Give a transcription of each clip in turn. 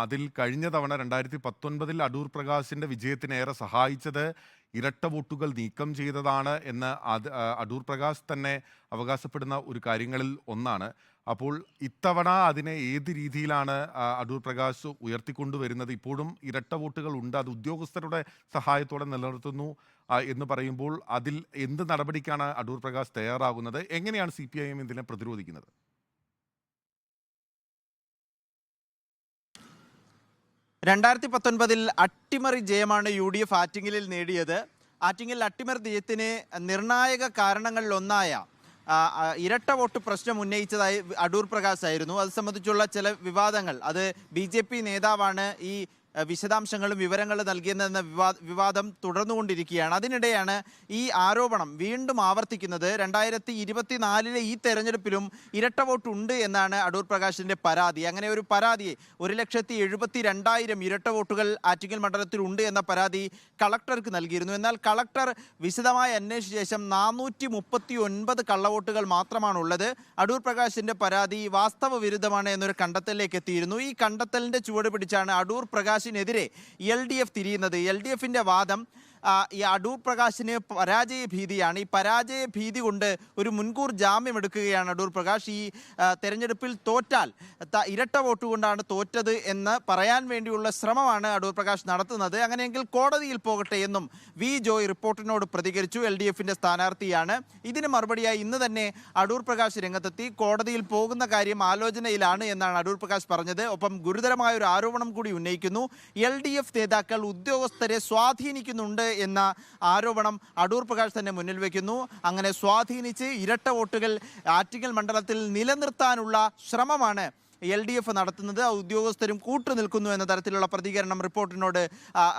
അതിൽ കഴിഞ്ഞ തവണ 2019 അടൂർ പ്രകാശിന്റെ വിജയത്തിന് ഏറെ സഹായിച്ചത് ഇരട്ട വോട്ടുകൾ നീക്കം ചെയ്തതാണ് എന്ന് അടൂർ പ്രകാശ് തന്നെ അവകാശപ്പെടുന്ന ഒരു കാര്യങ്ങളിൽ ഒന്നാണ്. അപ്പോൾ ഇത്തവണ അതിനെ ഏത് രീതിയിലാണ് അടൂർ പ്രകാശ് ഉയർത്തിക്കൊണ്ടുവരുന്നത്? ഇപ്പോഴും ഇരട്ട വോട്ടുകൾ ഉണ്ട്, അത് ഉദ്യോഗസ്ഥരുടെ സഹായത്തോടെ നിലനിർത്തുന്നു എന്ന് പറയുമ്പോൾ അതിൽ എന്ത് നടപടിക്കാണ് അടൂർ പ്രകാശ് തയ്യാറാകുന്നത്? എങ്ങനെയാണ് CPIM ഇതിനെ പ്രതിരോധിക്കുന്നത്? 2019 അട്ടിമറി ജയമാണ് UDF ആറ്റിങ്ങലിൽ നേടിയത്. ആറ്റിങ്ങൽ അട്ടിമറി ജയത്തിന് നിർണായക കാരണങ്ങളിലൊന്നായ ഇരട്ട വോട്ട് പ്രശ്നം ഉന്നയിച്ചതായി അടൂർ പ്രകാശ് ആയിരുന്നു. അത് സംബന്ധിച്ചുള്ള ചില വിവാദങ്ങൾ, അത് BJP നേതാവാണ് ഈ വിശദാംശങ്ങളും വിവരങ്ങളും നൽകിയതെന്ന വിവാദം തുടർന്നുകൊണ്ടിരിക്കുകയാണ്. അതിനിടെയാണ് ഈ ആരോപണം വീണ്ടും ആവർത്തിക്കുന്നത്. 2024 ഈ തെരഞ്ഞെടുപ്പിലും ഇരട്ട വോട്ട് ഉണ്ട് എന്നാണ് അടൂർ പ്രകാശിന്റെ പരാതി. അങ്ങനെ ഒരു പരാതി 1,72,000 ഇരട്ട വോട്ടുകൾ ആറ്റിങ്ങൽ മണ്ഡലത്തിൽ ഉണ്ട് എന്ന പരാതി കളക്ടർക്ക് നൽകിയിരുന്നു. എന്നാൽ കളക്ടർ വിശദമായി അന്വേഷിച്ച ശേഷം 439 കള്ളവോട്ടുകൾ മാത്രമാണുള്ളത്. അടൂർ പ്രകാശിന്റെ പരാതി വാസ്തവ വിരുദ്ധമാണ് എന്നൊരു കണ്ടെത്തലിലേക്ക് എത്തിയിരുന്നു. ഈ കണ്ടെത്തലിന്റെ ചുവട് പിടിച്ചാണ് അടൂർ പ്രകാശിനെതിരെ LDF തിരിയുന്നത്. LDFിന്റെ വാദം ഈ അടൂർ പ്രകാശിന് പരാജയ ഭീതിയാണ്. ഈ പരാജയ ഭീതി കൊണ്ട് ഒരു മുൻകൂർ ജാമ്യം എടുക്കുകയാണ് അടൂർ പ്രകാശ്. ഈ തെരഞ്ഞെടുപ്പിൽ തോറ്റാൽ ഇരട്ട വോട്ട് കൊണ്ടാണ് തോറ്റത് എന്ന് പറയാൻ വേണ്ടിയുള്ള ശ്രമമാണ് അടൂർ പ്രകാശ് നടത്തുന്നത്. അങ്ങനെയെങ്കിൽ കോടതിയിൽ പോകട്ടെ എന്നും വി ജോയ് റിപ്പോർട്ടിനോട് പ്രതികരിച്ചു. LDFിന്റെ സ്ഥാനാർത്ഥിയാണ്. ഇതിന് മറുപടിയായി ഇന്ന് തന്നെ അടൂർ പ്രകാശ് രംഗത്തെത്തി. കോടതിയിൽ പോകുന്ന കാര്യം ആലോചനയിലാണ് എന്നാണ് അടൂർ പ്രകാശ് പറഞ്ഞത്. ഒപ്പം ഗുരുതരമായ ഒരു ആരോപണം കൂടി ഉന്നയിക്കുന്നു. LDF നേതാക്കൾ ഉദ്യോഗസ്ഥരെ സ്വാധീനിക്കുന്നുണ്ട് എന്ന ആരോപണം അടൂർ പ്രകാശ് തന്നെ മുന്നിൽ വയ്ക്കുന്നു. അങ്ങനെ സ്വാധീനിച്ച് ഇരട്ട വോട്ടുകൾ ആറ്റിങ്ങൽ മണ്ഡലത്തിൽ നിലനിർത്താനുള്ള ശ്രമമാണ് LDF നടത്തുന്നത്. ഉദ്യോഗസ്ഥരും കൂട്ടുനിൽക്കുന്നു എന്ന തരത്തിലുള്ള പ്രതികരണം റിപ്പോർട്ടിനോട്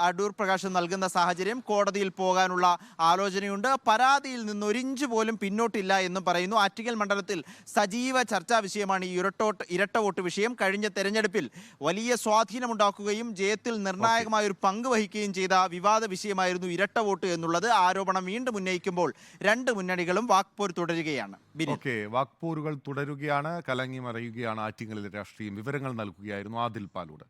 അടൂർ പ്രകാശ് നൽകുന്ന സാഹചര്യം. കോടതിയിൽ പോകാനുള്ള ആലോചനയുണ്ട്. പരാതിയിൽ നിന്ന് ഒരിഞ്ച് പോലും പിന്നോട്ടില്ല എന്ന് പറയുന്നു. ആറ്റിങ്ങൽ മണ്ഡലത്തിൽ സജീവ ചർച്ചാ വിഷയമാണ് ഈ ഇരട്ട വോട്ട് വിഷയം. കഴിഞ്ഞ തെരഞ്ഞെടുപ്പിൽ വലിയ സ്വാധീനമുണ്ടാക്കുകയും ജയത്തിൽ നിർണായകമായ ഒരു പങ്ക് വഹിക്കുകയും ചെയ്ത വിവാദ വിഷയമായിരുന്നു ഇരട്ട വോട്ട് എന്നുള്ളത്. ആരോപണം വീണ്ടും ഉന്നയിക്കുമ്പോൾ രണ്ട് മുന്നണികളും വാക്പോർ തുടരുകയാണ്. വാക്പോരുകൾ തുടരുകയാണ്, കലങ്ങി മറിയുകയാണ് ആറ്റിങ്ങലിലെ രാഷ്ട്രീയം. വിവരങ്ങൾ നൽകുകയായിരുന്നു ആദിൽ പാലൂട്.